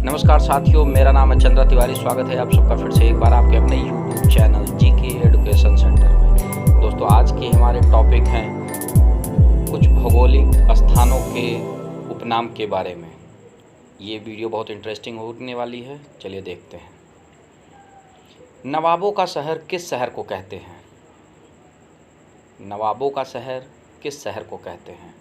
नमस्कार साथियों, मेरा नाम है चंद्रा तिवारी। स्वागत है आप सबका फिर से एक बार आपके अपने YouTube channel GK education centre में। दोस्तों, आज के हमारे टॉपिक हैं कुछ भौगोलिक स्थानों के उपनाम के बारे में। ये वीडियो बहुत इंटरेस्टिंग होने वाली है, चलिए देखते हैं। नवाबों का शहर किस शहर को कहते हैं? नवाबों का शहर किस शहर को कहते हैं?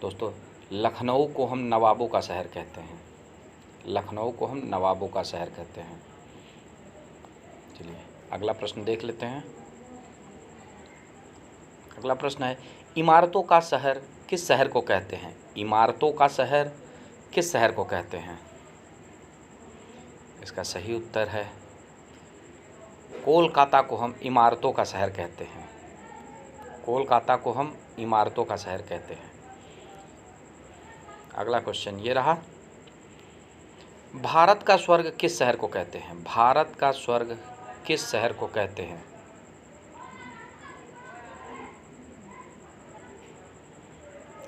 दोस्तों, लखनऊ को हम नवाबों का शहर कहते हैं। लखनऊ को हम नवाबों का शहर कहते हैं। चलिए अगला प्रश्न देख लेते हैं। अगला प्रश्न है, इमारतों का शहर किस शहर को कहते हैं? इमारतों का शहर किस शहर को कहते हैं? इसका सही उत्तर है कोलकाता को हम इमारतों का शहर कहते हैं। कोलकाता को हम इमारतों का शहर कहते हैं। अगला क्वेश्चन ये रहा, भारत का स्वर्ग किस शहर को कहते हैं? भारत का स्वर्ग किस शहर को कहते हैं?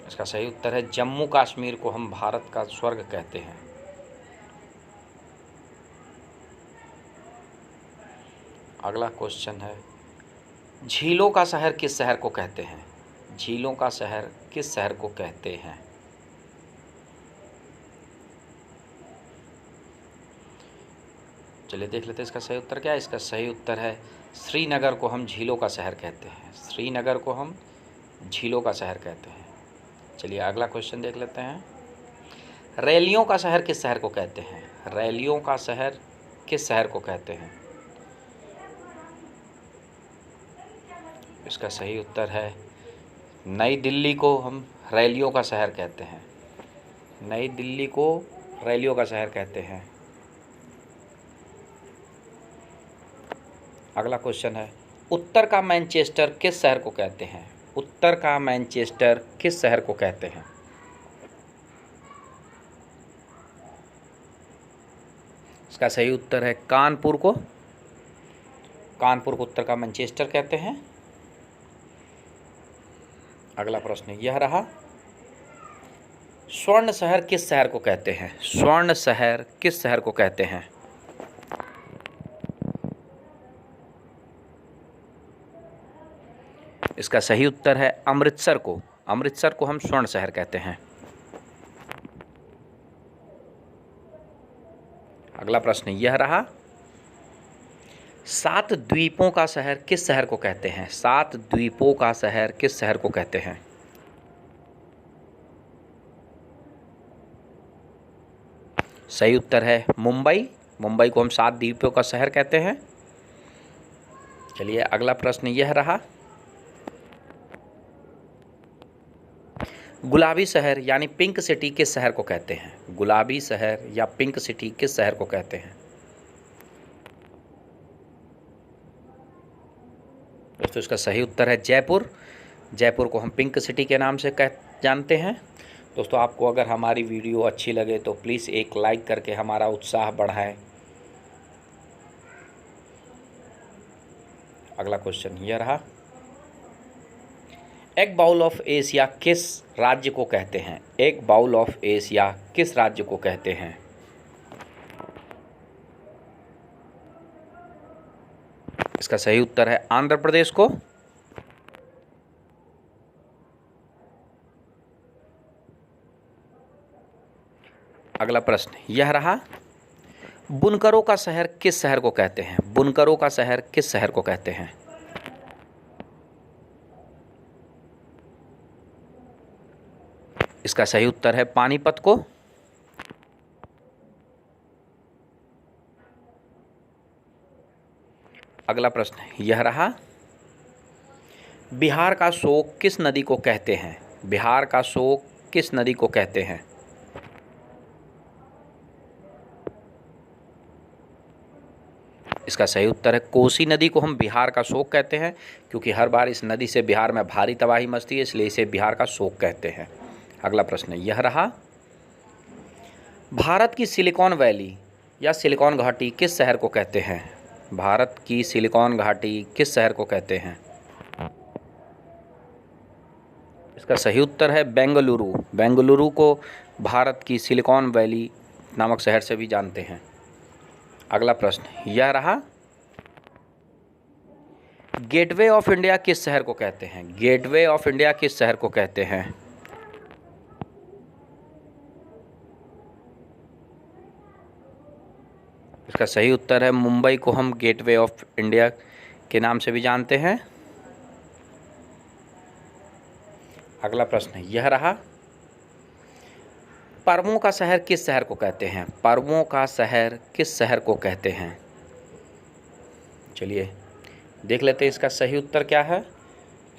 इसका सही उत्तर है जम्मू कश्मीर को हम भारत का स्वर्ग कहते हैं। अगला क्वेश्चन है, झीलों का शहर किस शहर को कहते हैं? झीलों का शहर किस शहर को कहते हैं? चलिए देख लेते हैं इसका सही उत्तर क्या है। इसका सही उत्तर है श्रीनगर को हम झीलों का शहर कहते हैं। श्रीनगर को हम झीलों का शहर कहते हैं। चलिए अगला क्वेश्चन देख लेते हैं, रैलियों का शहर किस शहर को कहते हैं? रैलियों का शहर किस शहर को कहते हैं? इसका सही उत्तर है नई दिल्ली को हम रैलियों का शहर कहते हैं। नई दिल्ली को रैलियों का शहर कहते हैं। अगला क्वेश्चन है, उत्तर का मैनचेस्टर किस शहर को कहते हैं? उत्तर का मैनचेस्टर किस शहर को कहते हैं? इसका सही उत्तर है कानपुर को। कानपुर को उत्तर का मैनचेस्टर कहते हैं। अगला प्रश्न यह रहा, स्वर्ण शहर किस शहर को कहते हैं? स्वर्ण शहर किस शहर को कहते हैं? इसका सही उत्तर है अमृतसर को। अमृतसर को हम स्वर्ण शहर कहते हैं। अगला प्रश्न यह रहा, सात द्वीपों का शहर किस शहर को कहते हैं? सात द्वीपों का शहर किस शहर को कहते हैं? सही उत्तर है मुंबई। मुंबई को हम सात द्वीपों का शहर कहते हैं। चलिए अगला प्रश्न यह रहा, गुलाबी शहर यानी पिंक सिटी किस शहर को कहते हैं? गुलाबी शहर या पिंक सिटी किस शहर को कहते हैं? दोस्तों, इसका सही उत्तर है जयपुर। जयपुर को हम पिंक सिटी के नाम से जानते हैं। दोस्तों, आपको अगर हमारी वीडियो अच्छी लगे तो प्लीज़ एक लाइक करके हमारा उत्साह बढ़ाएं। अगला क्वेश्चन यह रहा, एग बाउल ऑफ एशिया किस राज्य को कहते हैं? एग बाउल ऑफ एशिया किस राज्य को कहते हैं? इसका सही उत्तर है आंध्र प्रदेश को। अगला प्रश्न यह रहा, बुनकरों का शहर किस शहर को कहते हैं? बुनकरों का शहर किस शहर को कहते हैं? इसका सही उत्तर है पानीपत को। अगला प्रश्न यह रहा, बिहार का शोक किस नदी को कहते हैं? बिहार का शोक किस नदी को कहते हैं? इसका सही उत्तर है कोसी नदी को हम बिहार का शोक कहते हैं, क्योंकि हर बार इस नदी से बिहार में भारी तबाही मचती है, इसलिए इसे बिहार का शोक कहते हैं। अगला प्रश्न यह रहा, भारत की सिलिकॉन वैली या सिलिकॉन घाटी किस शहर को कहते हैं? भारत की सिलिकॉन घाटी किस शहर को कहते हैं? इसका सही उत्तर है बेंगलुरु। बेंगलुरु को भारत की सिलिकॉन वैली नामक शहर से भी जानते हैं। अगला प्रश्न यह रहा, गेटवे ऑफ इंडिया किस शहर को कहते हैं? गेटवे ऑफ इंडिया किस शहर को कहते हैं? इसका सही उत्तर है मुंबई को हम गेटवे ऑफ इंडिया के नाम से भी जानते हैं। अगला प्रश्न यह रहा, पर्वों का शहर किस शहर को कहते हैं? पर्वों का शहर किस शहर को कहते हैं? चलिए देख लेते हैं इसका सही उत्तर क्या है।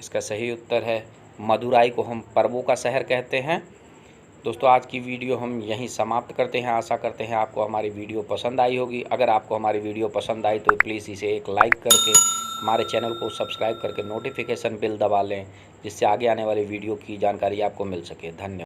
इसका सही उत्तर है मदुराई को हम पर्वों का शहर कहते हैं। दोस्तों आज की वीडियो हम यहीं समाप्त करते हैं। आशा करते हैं आपको हमारी वीडियो पसंद आई होगी। अगर आपको हमारी वीडियो पसंद आई तो प्लीज़ इसे एक लाइक करके हमारे चैनल को सब्सक्राइब करके नोटिफिकेशन बेल दबा लें, जिससे आगे आने वाली वीडियो की जानकारी आपको मिल सके। धन्यवाद।